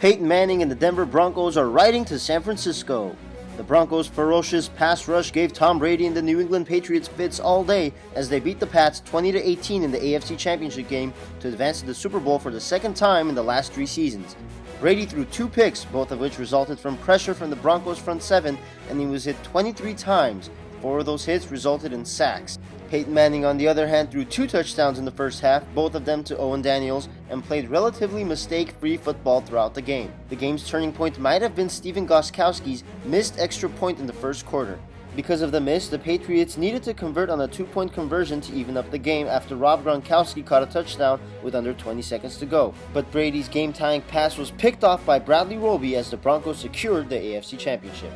Peyton Manning and the Denver Broncos are riding to San Francisco. The Broncos' ferocious pass rush gave Tom Brady and the New England Patriots fits all day as they beat the Pats 20-18 in the AFC Championship Game to advance to the Super Bowl for the second time in the last 3 seasons. Brady threw 2 picks, both of which resulted from pressure from the Broncos' front 7, and he was hit 23 times. 4 of those hits resulted in sacks. Peyton Manning, on the other hand, threw 2 touchdowns in the first half, both of them to OWEN Daniels, and played relatively mistake-free football throughout the game. The game's turning point might have been GOSTKOWSKI's missed extra point in the first quarter. Because of the miss, the Patriots needed to convert on a 2-point conversion to even up the game after Rob Gronkowski caught a touchdown with under 20 seconds to go. But Brady's game-tying pass was picked off by Bradley Roby as the Broncos secured the AFC Championship.